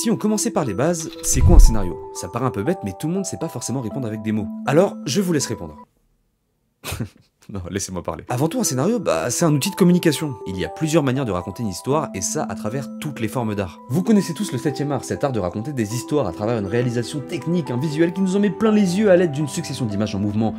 Si on commençait par les bases, c'est quoi un scénario? Ça paraît un peu bête, mais tout le monde sait pas forcément répondre avec des mots. Alors, je vous laisse répondre. Non, laissez-moi parler. Avant tout, un scénario, c'est un outil de communication. Il y a plusieurs manières de raconter une histoire, et ça à travers toutes les formes d'art. Vous connaissez tous le 7e art, cet art de raconter des histoires à travers une réalisation technique, un visuel qui nous en met plein les yeux à l'aide d'une succession d'images en mouvement.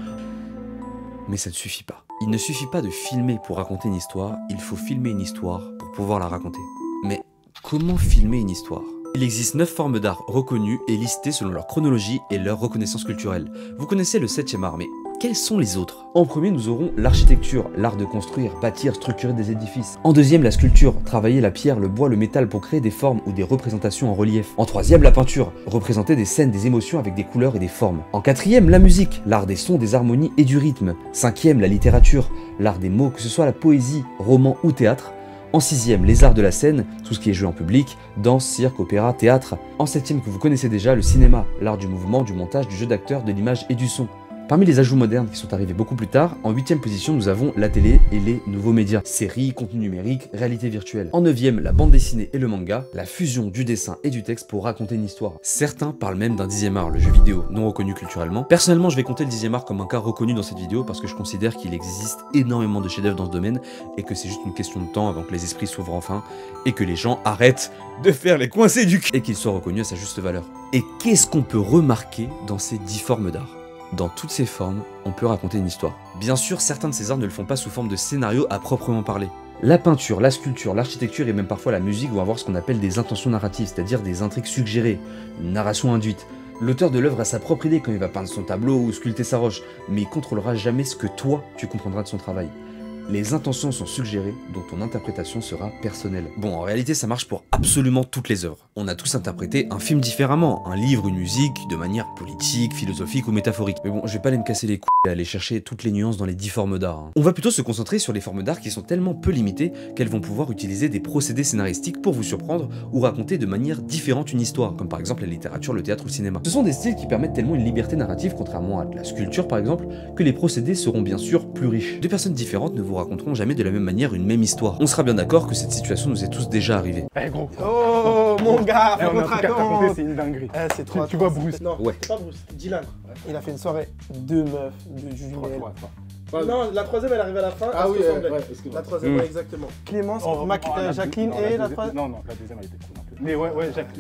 Mais ça ne suffit pas. Il ne suffit pas de filmer pour raconter une histoire, il faut filmer une histoire pour pouvoir la raconter. Mais comment filmer une histoire? Il existe 9 formes d'art reconnues et listées selon leur chronologie et leur reconnaissance culturelle. Vous connaissez le 7e art, mais quels sont les autres? En premier, nous aurons l'architecture, l'art de construire, bâtir, structurer des édifices. En deuxième, la sculpture, travailler la pierre, le bois, le métal pour créer des formes ou des représentations en relief. En troisième, la peinture, représenter des scènes, des émotions avec des couleurs et des formes. En quatrième, la musique, l'art des sons, des harmonies et du rythme. Cinquième, la littérature, l'art des mots, que ce soit la poésie, roman ou théâtre. En sixième, les arts de la scène, tout ce qui est joué en public, danse, cirque, opéra, théâtre. En septième, que vous connaissez déjà, le cinéma, l'art du mouvement, du montage, du jeu d'acteur, de l'image et du son. Parmi les ajouts modernes qui sont arrivés beaucoup plus tard, en 8e position nous avons la télé et les nouveaux médias, séries, contenu numérique, réalité virtuelle. En 9e, la bande dessinée et le manga, la fusion du dessin et du texte pour raconter une histoire. Certains parlent même d'un 10e art, le jeu vidéo, non reconnu culturellement. Personnellement, je vais compter le 10e art comme un cas reconnu dans cette vidéo parce que je considère qu'il existe énormément de chefs-d'œuvre dans ce domaine et que c'est juste une question de temps avant que les esprits s'ouvrent enfin et que les gens arrêtent de faire les coincés du cul et qu'il soit reconnu à sa juste valeur. Et qu'est-ce qu'on peut remarquer dans ces 10 formes d'art? Dans toutes ces formes, on peut raconter une histoire. Bien sûr, certains de ces arts ne le font pas sous forme de scénario à proprement parler. La peinture, la sculpture, l'architecture et même parfois la musique vont avoir ce qu'on appelle des intentions narratives, c'est-à-dire des intrigues suggérées, une narration induite. L'auteur de l'œuvre a sa propre idée quand il va peindre son tableau ou sculpter sa roche, mais il contrôlera jamais ce que toi, tu comprendras de son travail. Les intentions sont suggérées, dont ton interprétation sera personnelle. Bon, en réalité, ça marche pour absolument toutes les œuvres. On a tous interprété un film différemment, un livre, une musique, de manière politique, philosophique ou métaphorique. Mais bon, je vais pas aller me casser les couilles et aller chercher toutes les nuances dans les 10 formes d'art. On va plutôt se concentrer sur les formes d'art qui sont tellement peu limitées qu'elles vont pouvoir utiliser des procédés scénaristiques pour vous surprendre ou raconter de manière différente une histoire, comme par exemple la littérature, le théâtre ou le cinéma. Ce sont des styles qui permettent tellement une liberté narrative, contrairement à de la sculpture par exemple, que les procédés seront bien sûr plus riches. Deux personnes différentes ne vous raconteront jamais de la même manière une même histoire. On sera bien d'accord que cette situation nous est tous déjà arrivée. Eh gros. Oh mon gars, On a un truc à te raconter, c'est une dinguerie. c'est trop. Tu vois Bruce? Non, Ouais. c'est pas Bruce, Dylan. Il a fait une soirée, 2 meufs, 2 jumelles. Non, la troisième elle arrive à la fin. Ah oui, La troisième, ouais, exactement. Clémence, Oh, Jacqueline non, et la troisième. Non, la deuxième elle était cool un peu. Mais ouais,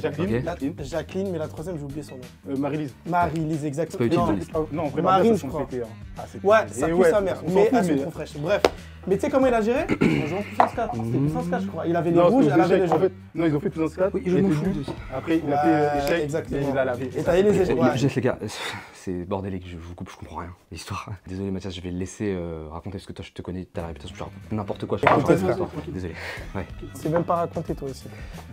Jacqueline. Ok. Jacqueline, mais la troisième, j'ai oublié son nom. Marie-Lise. Marie-Lise, C'est exactement. pas Non, utile, Non, vraiment, Marine, ça je sont crois. pétés, hein. Ah, c'est ouais, pété. ça Et pue ouais, sa mère, on s'en mais fout, elles sont mais- trop fraîches. Bref. Mais tu sais comment il a géré? Ils ont joué en puissance 4. C'était puissance 4, je crois. Il avait les Non, rouges, elle avait les en jaunes. fait, non, ils ont fait puissance 4. Oui, je et m'en puis fous lui, de ça. Après, il a Ouais, fait échec, exactement. et il a lavé. Et t'as eu les échecs. Ouais. Jess les gars, c'est bordélique, je vous coupe, je comprends rien. L'histoire. Désolé Mathias, je vais le laisser raconter parce que toi je te connais, t'as la réputation que tu racontes n'importe quoi. Désolé. Ouais. C'est même pas raconté toi aussi.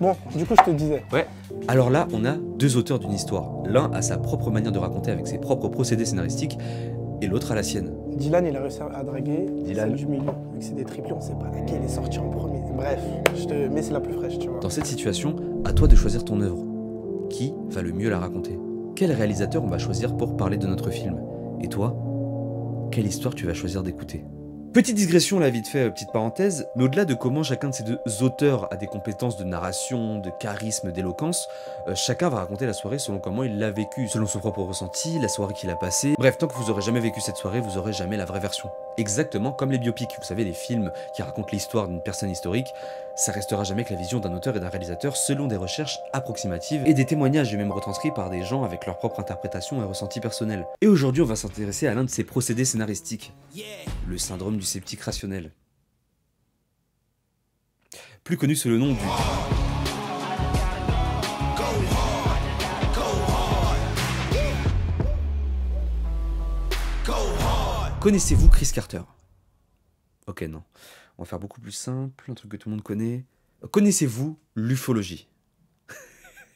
Bon, du coup, je te disais. Ouais. Alors là, on a deux auteurs d'une histoire. L'un a sa propre manière de raconter avec ses propres procédés scénaristiques et l'autre a la sienne. Dylan, il a réussi à draguer Dylan. celle du milieu. Vu que c'est des triplés, on sait pas laquelle est sortie en premier. Bref, mais c'est la plus fraîche, tu vois. Dans cette situation, à toi de choisir ton œuvre. Qui va le mieux la raconter? Quel réalisateur on va choisir pour parler de notre film? Et toi, quelle histoire tu vas choisir d'écouter? Petite digression là, vite fait, petite parenthèse, mais au-delà de comment chacun de ces deux auteurs a des compétences de narration, de charisme, d'éloquence, chacun va raconter la soirée selon comment il l'a vécu, selon son propre ressenti, la soirée qu'il a passée. Bref, tant que vous aurez jamais vécu cette soirée, vous aurez jamais la vraie version. Exactement comme les biopics, vous savez, les films qui racontent l'histoire d'une personne historique, ça restera jamais que la vision d'un auteur et d'un réalisateur selon des recherches approximatives et des témoignages même retranscrits par des gens avec leur propre interprétation et ressenti personnel. Et aujourd'hui, on va s'intéresser à l'un de ces procédés scénaristiques, le syndrome du sceptique rationnel. Plus connu sous le nom du... Connaissez-vous Chris Carter? Ok, non. On va faire beaucoup plus simple, un truc que tout le monde connaît. Connaissez-vous l'ufologie?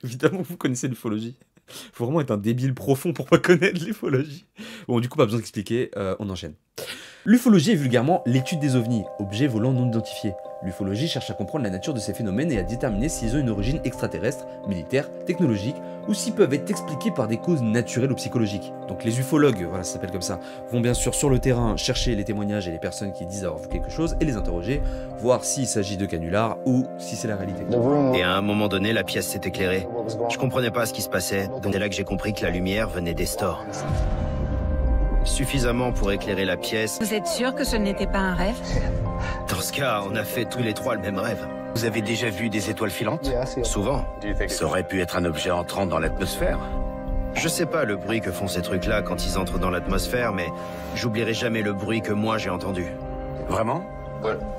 Évidemment, vous connaissez l'ufologie. Faut vraiment être un débile profond pour pas connaître l'ufologie. Bon, du coup, pas besoin d'expliquer, on enchaîne. L'ufologie est vulgairement l'étude des ovnis, objets volants non identifiés. L'ufologie cherche à comprendre la nature de ces phénomènes et à déterminer s'ils ont une origine extraterrestre, militaire, technologique, ou s'ils peuvent être expliqués par des causes naturelles ou psychologiques. Donc les ufologues, voilà ça s'appelle comme ça, vont bien sûr sur le terrain chercher les témoignages et les personnes qui disent avoir vu quelque chose et les interroger, voir s'il s'agit de canulars ou si c'est la réalité. Et à un moment donné, la pièce s'est éclairée. Je comprenais pas ce qui se passait, donc c'est là que j'ai compris que la lumière venait des stores. Suffisamment pour éclairer la pièce. Vous êtes sûr que ce n'était pas un rêve? Dans ce cas, on a fait tous les trois le même rêve. Vous avez déjà vu des étoiles filantes? Souvent. Ça aurait pu être un objet entrant dans l'atmosphère. Je sais pas le bruit que font ces trucs-là quand ils entrent dans l'atmosphère, mais j'oublierai jamais le bruit que moi j'ai entendu. Vraiment?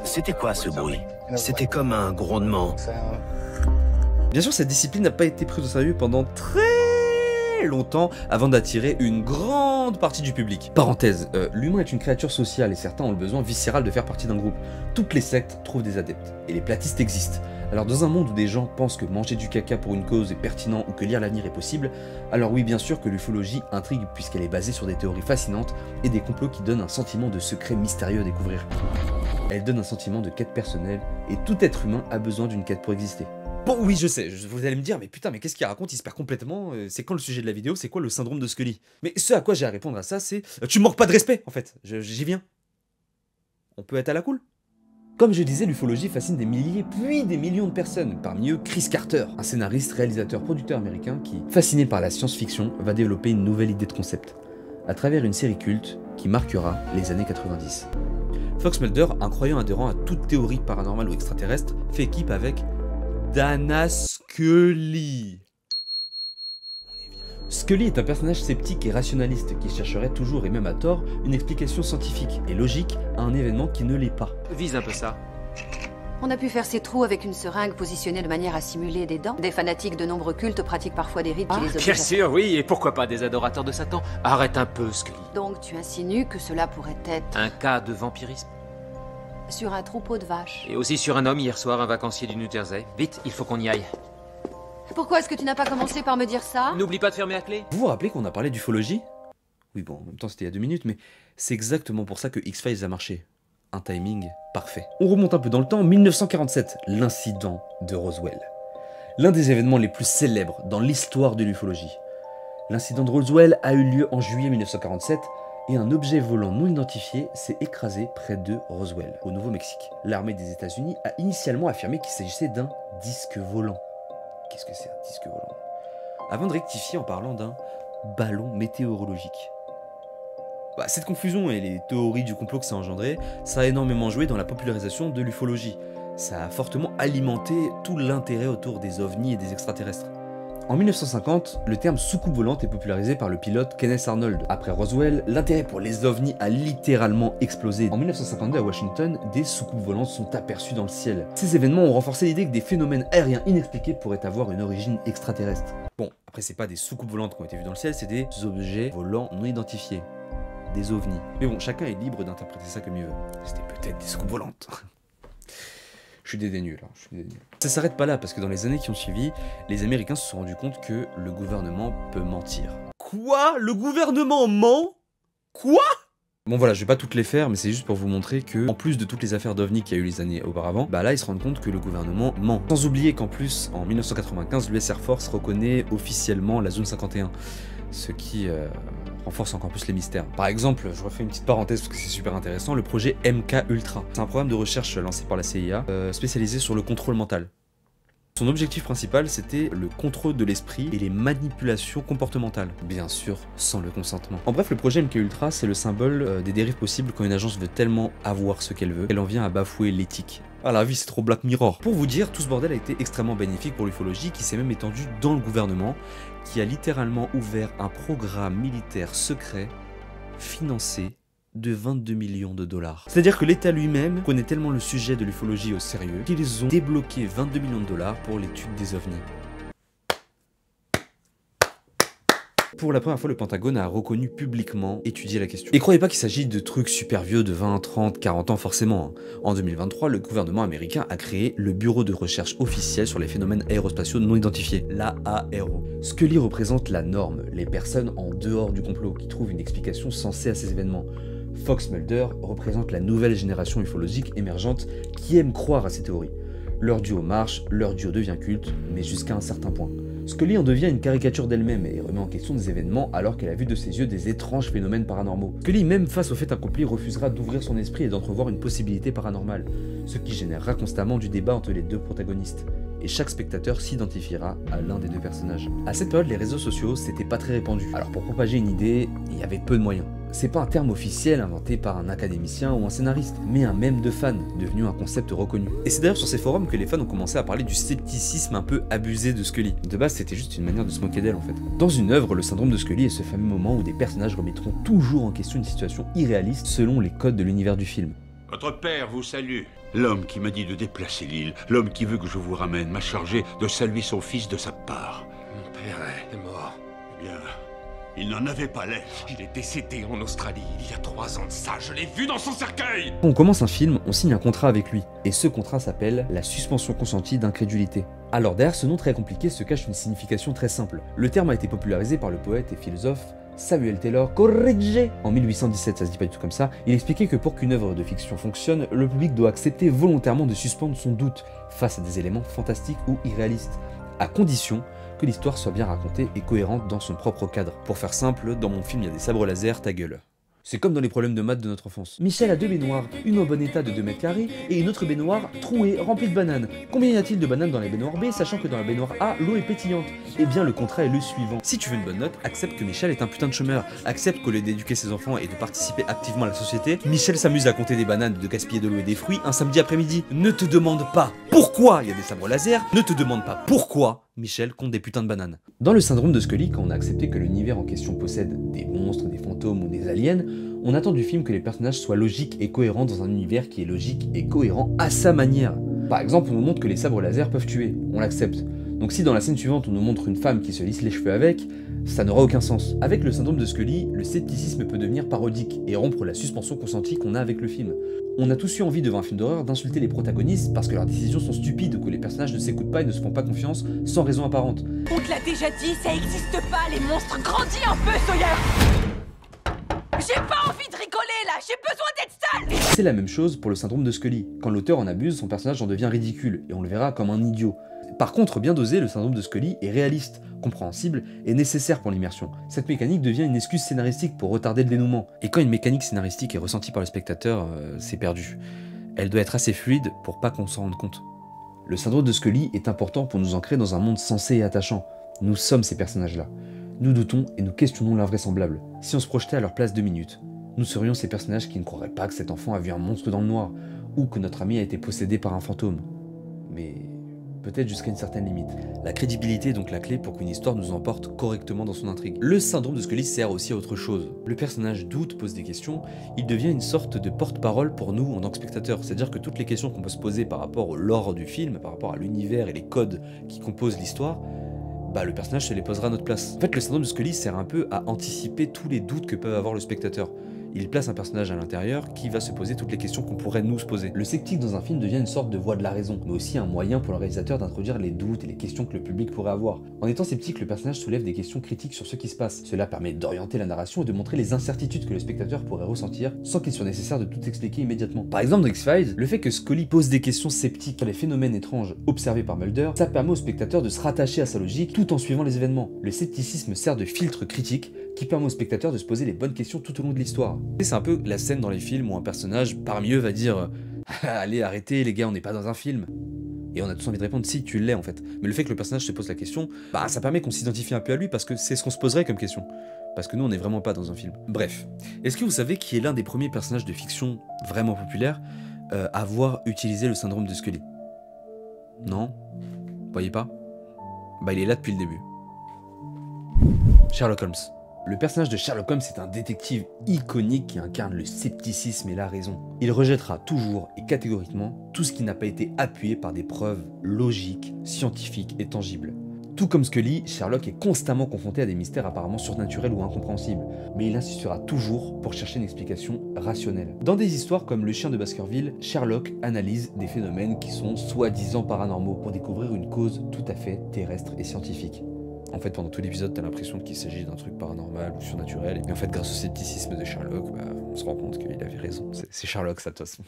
C'était quoi ce bruit? C'était comme un grondement. Bien sûr, cette discipline n'a pas été prise au sérieux pendant très longtemps avant d'attirer une grande partie du public. Parenthèse, l'humain est une créature sociale et certains ont le besoin viscéral de faire partie d'un groupe. Toutes les sectes trouvent des adeptes, et les platistes existent. Alors dans un monde où des gens pensent que manger du caca pour une cause est pertinent ou que lire l'avenir est possible, alors oui bien sûr que l'ufologie intrigue puisqu'elle est basée sur des théories fascinantes et des complots qui donnent un sentiment de secret mystérieux à découvrir. Elle donne un sentiment de quête personnelle, et tout être humain a besoin d'une quête pour exister. Bon oui je sais, vous allez me dire mais putain mais qu'est-ce qu'il raconte, il se perd complètement, c'est quand le sujet de la vidéo, c'est quoi le syndrome de Scully? Mais ce à quoi j'ai à répondre à ça c'est, tu me manques pas de respect en fait, j'y viens. On peut être à la cool. Comme je disais, l'ufologie fascine des milliers puis des millions de personnes, parmi eux Chris Carter, un scénariste, réalisateur, producteur américain qui, fasciné par la science-fiction, va développer une nouvelle idée de concept, à travers une série culte qui marquera les années 90. Fox Mulder, un croyant adhérent à toute théorie paranormale ou extraterrestre, fait équipe avec Dana Scully. Scully est un personnage sceptique et rationaliste qui chercherait toujours et même à tort une explication scientifique et logique à un événement qui ne l'est pas. Vise un peu ça. On a pu faire ces trous avec une seringue positionnée de manière à simuler des dents. Des fanatiques de nombreux cultes pratiquent parfois des rites qui les obligent Bien à... sûr, oui, et pourquoi pas des adorateurs de Satan? Arrête un peu, Scully. Donc tu insinues que cela pourrait être Un cas de vampirisme. sur un troupeau de vaches. Et aussi sur un homme hier soir, un vacancier du New Jersey. Vite, il faut qu'on y aille. Pourquoi est-ce que tu n'as pas commencé par me dire ça? N'oublie pas de fermer la clé. Vous vous rappelez qu'on a parlé d'ufologie? Oui bon, en même temps c'était il y a 2 minutes, mais c'est exactement pour ça que X-Files a marché. Un timing parfait. On remonte un peu dans le temps, 1947, l'incident de Roswell. L'un des événements les plus célèbres dans l'histoire de l'ufologie. L'incident de Roswell a eu lieu en juillet 1947 et un objet volant non identifié s'est écrasé près de Roswell, au Nouveau-Mexique. L'armée des États-Unis a initialement affirmé qu'il s'agissait d'un disque volant. Qu'est-ce que c'est un disque volant? Avant de rectifier en parlant d'un ballon météorologique. Cette confusion et les théories du complot que ça a engendré, ça a énormément joué dans la popularisation de l'ufologie. Ça a fortement alimenté tout l'intérêt autour des ovnis et des extraterrestres. En 1950, le terme soucoupe volante est popularisé par le pilote Kenneth Arnold. Après Roswell, l'intérêt pour les ovnis a littéralement explosé. En 1952 à Washington, des soucoupes volantes sont aperçues dans le ciel. Ces événements ont renforcé l'idée que des phénomènes aériens inexpliqués pourraient avoir une origine extraterrestre. Bon, après c'est pas des soucoupes volantes qui ont été vues dans le ciel, c'est des objets volants non identifiés. Des ovnis. Mais bon, chacun est libre d'interpréter ça comme il veut. C'était peut-être des soucoupes volantes. Je suis dédaigneux là, Ça s'arrête pas là, parce que dans les années qui ont suivi, les Américains se sont rendus compte que le gouvernement peut mentir. Quoi? Le gouvernement ment? Quoi? Bon voilà, je vais pas toutes les faire, mais c'est juste pour vous montrer que, en plus de toutes les affaires d'OVNI qu'il y a eu les années auparavant, là ils se rendent compte que le gouvernement ment. Sans oublier qu'en plus, en 1995, l'US Air Force reconnaît officiellement la zone 51, ce qui renforce encore plus les mystères. Par exemple, je refais une petite parenthèse parce que c'est super intéressant, le projet MK Ultra. C'est un programme de recherche lancé par la CIA, spécialisé sur le contrôle mental. Son objectif principal, c'était le contrôle de l'esprit et les manipulations comportementales. Bien sûr, sans le consentement. En bref, le projet MK Ultra, c'est le symbole des dérives possibles quand une agence veut tellement avoir ce qu'elle veut, qu'elle en vient à bafouer l'éthique. Ah la vie, c'est trop Black Mirror. Pour vous dire, tout ce bordel a été extrêmement bénéfique pour l'ufologie, qui s'est même étendu dans le gouvernement, qui a littéralement ouvert un programme militaire secret, financé de 22 millions de dollars. C'est-à-dire que l'État lui-même connaît tellement le sujet de l'ufologie au sérieux qu'ils ont débloqué 22 millions de dollars pour l'étude des ovnis. Pour la première fois, le Pentagone a reconnu publiquement étudier la question. Et croyez pas qu'il s'agit de trucs super vieux de 20, 30, 40 ans forcément. En 2023, le gouvernement américain a créé le Bureau de recherche officiel sur les phénomènes aérospatiaux non identifiés, l'AARO. Scully représente la norme, les personnes en dehors du complot qui trouvent une explication sensée à ces événements. Fox Mulder représente la nouvelle génération ufologique émergente qui aime croire à ces théories. Leur duo marche, leur duo devient culte, mais jusqu'à un certain point. Scully en devient une caricature d'elle-même et remet en question des événements alors qu'elle a vu de ses yeux des étranges phénomènes paranormaux. Scully, même face au fait accompli, refusera d'ouvrir son esprit et d'entrevoir une possibilité paranormale, ce qui générera constamment du débat entre les deux protagonistes. Et chaque spectateur s'identifiera à l'un des deux personnages. À cette période, les réseaux sociaux, c'était pas très répandu. Alors pour propager une idée, il y avait peu de moyens. C'est pas un terme officiel inventé par un académicien ou un scénariste, mais un mème de fans, devenu un concept reconnu. Et c'est d'ailleurs sur ces forums que les fans ont commencé à parler du scepticisme un peu abusé de Scully. De base, c'était juste une manière de se moquer d'elle en fait. Dans une œuvre, le syndrome de Scully est ce fameux moment où des personnages remettront toujours en question une situation irréaliste selon les codes de l'univers du film. Votre père vous salue. L'homme qui m'a dit de déplacer l'île, l'homme qui veut que je vous ramène, m'a chargé de saluer son fils de sa part. Mon père est mort. Eh bien, il n'en avait pas l'air. Il est décédé en Australie il y a 3 ans de ça, je l'ai vu dans son cercueil. Quand on commence un film, on signe un contrat avec lui, et ce contrat s'appelle la suspension consentie d'incrédulité. Alors derrière ce nom très compliqué se cache une signification très simple. Le terme a été popularisé par le poète et philosophe Samuel Taylor Coleridge. En 1817, ça se dit pas du tout comme ça, il expliquait que pour qu'une œuvre de fiction fonctionne, le public doit accepter volontairement de suspendre son doute face à des éléments fantastiques ou irréalistes, à condition que l'histoire soit bien racontée et cohérente dans son propre cadre. Pour faire simple, dans mon film il y a des sabres laser, ta gueule. C'est comme dans les problèmes de maths de notre enfance. Michel a 2 baignoires, une en bon état de 2 mètres carrés et une autre baignoire trouée, remplie de bananes. Combien y a-t-il de bananes dans la baignoire B, sachant que dans la baignoire A, l'eau est pétillante? Eh bien, le contrat est le suivant. Si tu veux une bonne note, accepte que Michel est un putain de chômeur. Accepte qu'au lieu d'éduquer ses enfants et de participer activement à la société, Michel s'amuse à compter des bananes, de gaspiller de l'eau et des fruits un samedi après-midi. Ne te demande pas pourquoi il y a des sabres laser, ne te demande pas pourquoi Michel compte des putains de bananes. Dans le syndrome de Scully, quand on a accepté que l'univers en question possède des monstres, des fantômes ou des aliens, on attend du film que les personnages soient logiques et cohérents dans un univers qui est logique et cohérent à sa manière. Par exemple, on nous montre que les sabres laser peuvent tuer, on l'accepte. Donc si dans la scène suivante on nous montre une femme qui se lisse les cheveux avec, ça n'aura aucun sens. Avec le syndrome de Scully, le scepticisme peut devenir parodique et rompre la suspension consentie qu'on a avec le film. On a tous eu envie devant un film d'horreur d'insulter les protagonistes parce que leurs décisions sont stupides ou que les personnages ne s'écoutent pas et ne se font pas confiance sans raison apparente. On te l'a déjà dit, ça existe pas, les monstres. Grandis un peu, Sawyer. J'ai pas envie de rigoler là, j'ai besoin d'être seul. C'est la même chose pour le syndrome de Scully. Quand l'auteur en abuse, son personnage en devient ridicule et on le verra comme un idiot. Par contre, bien dosé, le syndrome de Scully est réaliste, compréhensible et nécessaire pour l'immersion. Cette mécanique devient une excuse scénaristique pour retarder le dénouement. Et quand une mécanique scénaristique est ressentie par le spectateur, c'est perdu. Elle doit être assez fluide pour pas qu'on s'en rende compte. Le syndrome de Scully est important pour nous ancrer dans un monde sensé et attachant. Nous sommes ces personnages-là. Nous doutons et nous questionnons l'invraisemblable. Si on se projetait à leur place 2 minutes, nous serions ces personnages qui ne croiraient pas que cet enfant a vu un monstre dans le noir, ou que notre ami a été possédé par un fantôme. Mais peut-être jusqu'à une certaine limite. La crédibilité est donc la clé pour qu'une histoire nous emporte correctement dans son intrigue. Le syndrome de Scully sert aussi à autre chose. Le personnage doute, pose des questions, il devient une sorte de porte-parole pour nous en tant que spectateurs. C'est-à-dire que toutes les questions qu'on peut se poser par rapport au lore du film, par rapport à l'univers et les codes qui composent l'histoire, le personnage se les posera à notre place. En fait, le syndrome de Scully sert un peu à anticiper tous les doutes que peut avoir le spectateur. Il place un personnage à l'intérieur qui va se poser toutes les questions qu'on pourrait nous se poser. Le sceptique dans un film devient une sorte de voix de la raison, mais aussi un moyen pour le réalisateur d'introduire les doutes et les questions que le public pourrait avoir. En étant sceptique, le personnage soulève des questions critiques sur ce qui se passe. Cela permet d'orienter la narration et de montrer les incertitudes que le spectateur pourrait ressentir sans qu'il soit nécessaire de tout expliquer immédiatement. Par exemple dans X-Files, le fait que Scully pose des questions sceptiques sur les phénomènes étranges observés par Mulder, ça permet au spectateur de se rattacher à sa logique tout en suivant les événements. Le scepticisme sert de filtre critique qui permet au spectateur de se poser les bonnes questions tout au long de l'histoire. C'est un peu la scène dans les films où un personnage parmi eux va dire « Allez, arrêtez les gars, on n'est pas dans un film ». Et on a tous envie de répondre « Si, tu l'es en fait ». Mais le fait que le personnage se pose la question, ça permet qu'on s'identifie un peu à lui parce que c'est ce qu'on se poserait comme question. Parce que nous, on n'est vraiment pas dans un film. Bref, est-ce que vous savez qui est l'un des premiers personnages de fiction vraiment populaires à avoir utilisé le syndrome de Scully? Non? Vous voyez pas? Il est là depuis le début. Sherlock Holmes. Le personnage de Sherlock Holmes est un détective iconique qui incarne le scepticisme et la raison. Il rejettera toujours et catégoriquement tout ce qui n'a pas été appuyé par des preuves logiques, scientifiques et tangibles. Tout comme Scully, Sherlock est constamment confronté à des mystères apparemment surnaturels ou incompréhensibles, mais il insistera toujours pour chercher une explication rationnelle. Dans des histoires comme Le Chien de Baskerville, Sherlock analyse des phénomènes qui sont soi-disant paranormaux pour découvrir une cause tout à fait terrestre et scientifique. En fait, pendant tout l'épisode, t'as l'impression qu'il s'agit d'un truc paranormal ou surnaturel. Et en fait, grâce au scepticisme de Sherlock, bah, on se rend compte qu'il avait raison. C'est Sherlock, ça, de toute façon.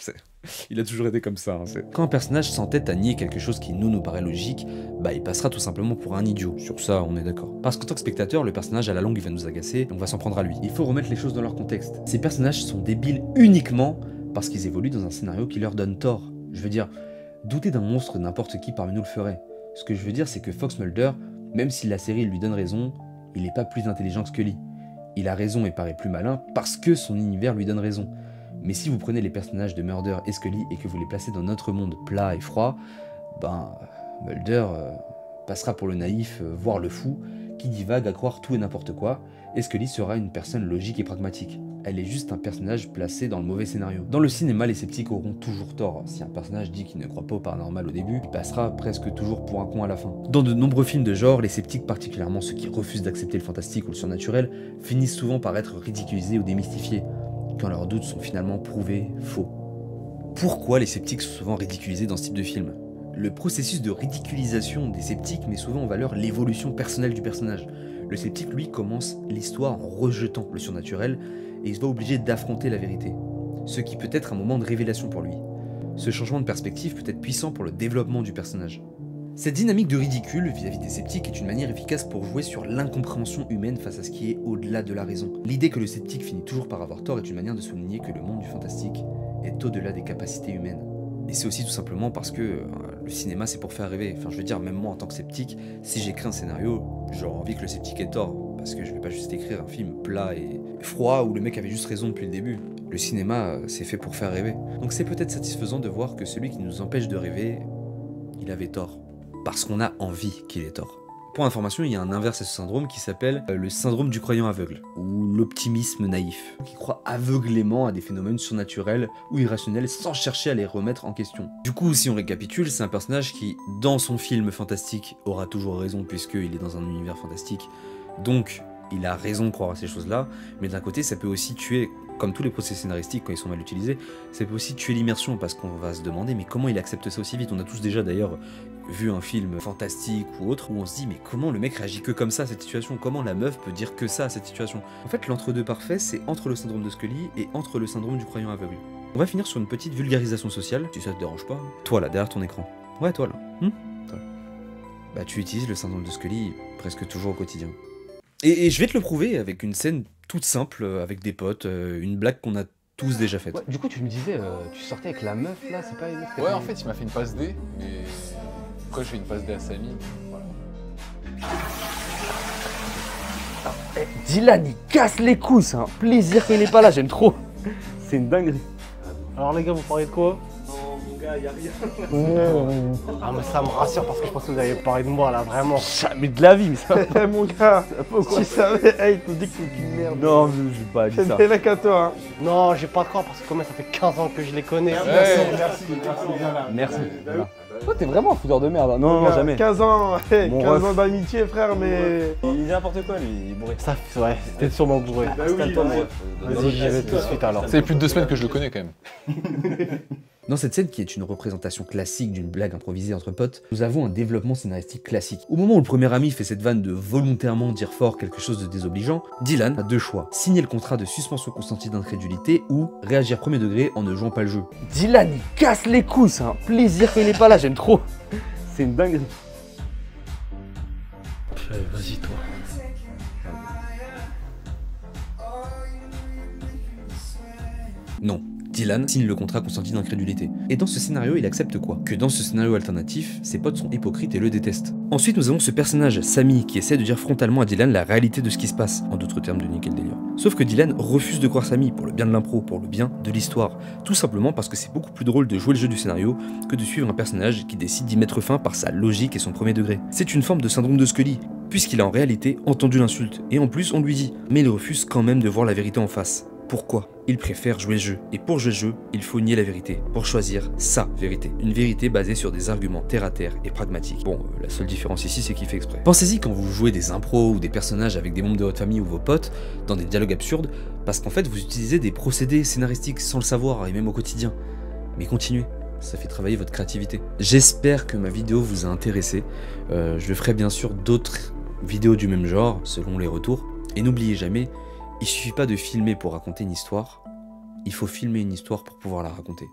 Il a toujours été comme ça. Hein, quand un personnage s'entête à nier quelque chose qui nous paraît logique, bah, il passera tout simplement pour un idiot. Sur ça, on est d'accord. Parce qu'en tant que spectateur, le personnage à la longue, il va nous agacer, et on va s'en prendre à lui. Il faut remettre les choses dans leur contexte. Ces personnages sont débiles uniquement parce qu'ils évoluent dans un scénario qui leur donne tort. Je veux dire, douter d'un monstre, n'importe qui parmi nous le ferait. Ce que je veux dire, c'est que Fox Mulder, même si la série lui donne raison, il n'est pas plus intelligent que Scully. Il a raison et paraît plus malin parce que son univers lui donne raison. Mais si vous prenez les personnages de Mulder et Scully et que vous les placez dans notre monde plat et froid, ben Mulder passera pour le naïf, voire le fou, qui divague à croire tout et n'importe quoi, et Scully sera une personne logique et pragmatique. Elle est juste un personnage placé dans le mauvais scénario. Dans le cinéma, les sceptiques auront toujours tort. Si un personnage dit qu'il ne croit pas au paranormal au début, il passera presque toujours pour un con à la fin. Dans de nombreux films de genre, les sceptiques, particulièrement ceux qui refusent d'accepter le fantastique ou le surnaturel, finissent souvent par être ridiculisés ou démystifiés, quand leurs doutes sont finalement prouvés faux. Pourquoi les sceptiques sont souvent ridiculisés dans ce type de film ? Le processus de ridiculisation des sceptiques met souvent en valeur l'évolution personnelle du personnage. Le sceptique, lui, commence l'histoire en rejetant le surnaturel et il se voit obligé d'affronter la vérité, ce qui peut être un moment de révélation pour lui. Ce changement de perspective peut être puissant pour le développement du personnage. Cette dynamique de ridicule vis-à-vis des sceptiques est une manière efficace pour jouer sur l'incompréhension humaine face à ce qui est au-delà de la raison. L'idée que le sceptique finit toujours par avoir tort est une manière de souligner que le monde du fantastique est au-delà des capacités humaines. Et c'est aussi tout simplement parce que le cinéma c'est pour faire rêver. Enfin je veux dire, même moi en tant que sceptique, si j'écris un scénario, j'aurais envie que le sceptique ait tort. Parce que je vais pas juste écrire un film plat et froid où le mec avait juste raison depuis le début. Le cinéma c'est fait pour faire rêver. Donc c'est peut-être satisfaisant de voir que celui qui nous empêche de rêver, il avait tort. Parce qu'on a envie qu'il ait tort. Pour information, il y a un inverse à ce syndrome qui s'appelle le syndrome du croyant aveugle, ou l'optimisme naïf, qui croit aveuglément à des phénomènes surnaturels ou irrationnels sans chercher à les remettre en question. Du coup, si on récapitule, c'est un personnage qui, dans son film fantastique, aura toujours raison puisqu'il est dans un univers fantastique, donc il a raison de croire à ces choses-là, mais d'un côté, ça peut aussi tuer, comme tous les procès scénaristiques quand ils sont mal utilisés, ça peut aussi tuer l'immersion parce qu'on va se demander mais comment il accepte ça aussi vite. On a tous déjà d'ailleurs vu un film fantastique ou autre où on se dit mais comment le mec réagit que comme ça à cette situation, comment la meuf peut dire que ça à cette situation. En fait l'entre-deux parfait c'est entre le syndrome de Scully et entre le syndrome du croyant aveugle. On va finir sur une petite vulgarisation sociale, si ça te dérange pas. Toi là, derrière ton écran. Ouais toi là. Toi. Bah tu utilises le syndrome de Scully presque toujours au quotidien. Et je vais te le prouver avec une scène toute simple, avec des potes, une blague qu'on a tous déjà faite. Ouais, du coup, tu me disais, tu sortais avec la meuf là, c'est pas une autre. Ouais, en fait, il m'a fait une passe D, mais pourquoi je fais une passe D à Samy, voilà. Dylan, il casse les couilles, c'est un plaisir qu'il n'est pas là, j'aime trop. C'est une dinguerie. Alors les gars, vous parlez de quoi? Y'a rien. Ah mais ça me rassure parce que je pense que vous avez parlé de moi là, vraiment. Jamais de la vie, mais ça va. Mon gars, tu savais, hey, tu dis que t'es une merde. Non, je vais pas dire ça. C'est des mecs à toi, hein. Non, j'ai pas de croire parce que comme ça fait 15 ans que je les connais. Merci. Toi, t'es vraiment un foudeur de merde. Non, non, jamais. 15 ans, 15 ans d'amitié, frère, mais. Il dit n'importe quoi, lui, il est bourré. Ça, ouais, c'était sûrement bourré. Installe-toi, mon ref. Vas-y, j'y vais tout de suite alors. C'est plus de 2 semaines que je le connais quand même. Dans cette scène qui est une représentation classique d'une blague improvisée entre potes, nous avons un développement scénaristique classique. Au moment où le premier ami fait cette vanne de volontairement dire fort quelque chose de désobligeant, Dylan a deux choix. Signer le contrat de suspension consentie d'incrédulité ou réagir premier degré en ne jouant pas le jeu. Dylan, il casse les couilles, c'est un plaisir qu'il n'est pas là, j'aime trop. C'est une dinguerie. Vas-y, toi. Non. Dylan signe le contrat consenti d'incrédulité. Et dans ce scénario, il accepte quoi? Que dans ce scénario alternatif, ses potes sont hypocrites et le détestent. Ensuite, nous avons ce personnage, Samy, qui essaie de dire frontalement à Dylan la réalité de ce qui se passe, en d'autres termes de niquer le délire. Sauf que Dylan refuse de croire Samy, pour le bien de l'impro, pour le bien de l'histoire. Tout simplement parce que c'est beaucoup plus drôle de jouer le jeu du scénario que de suivre un personnage qui décide d'y mettre fin par sa logique et son premier degré. C'est une forme de syndrome de Scully, puisqu'il a en réalité entendu l'insulte, et en plus on lui dit, mais il refuse quand même de voir la vérité en face. Pourquoi? Il préfère jouer le jeu. Et pour jouer le jeu, il faut nier la vérité, pour choisir sa vérité. Une vérité basée sur des arguments terre-à-terre et pragmatiques. Bon, la seule différence ici, c'est qu'il fait exprès. Pensez-y quand vous jouez des impros ou des personnages avec des membres de votre famille ou vos potes, dans des dialogues absurdes, parce qu'en fait, vous utilisez des procédés scénaristiques sans le savoir, et même au quotidien. Mais continuez. Ça fait travailler votre créativité. J'espère que ma vidéo vous a intéressé. Je ferai bien sûr d'autres vidéos du même genre, selon les retours. Et n'oubliez jamais, il suffit pas de filmer pour raconter une histoire, il faut filmer une histoire pour pouvoir la raconter.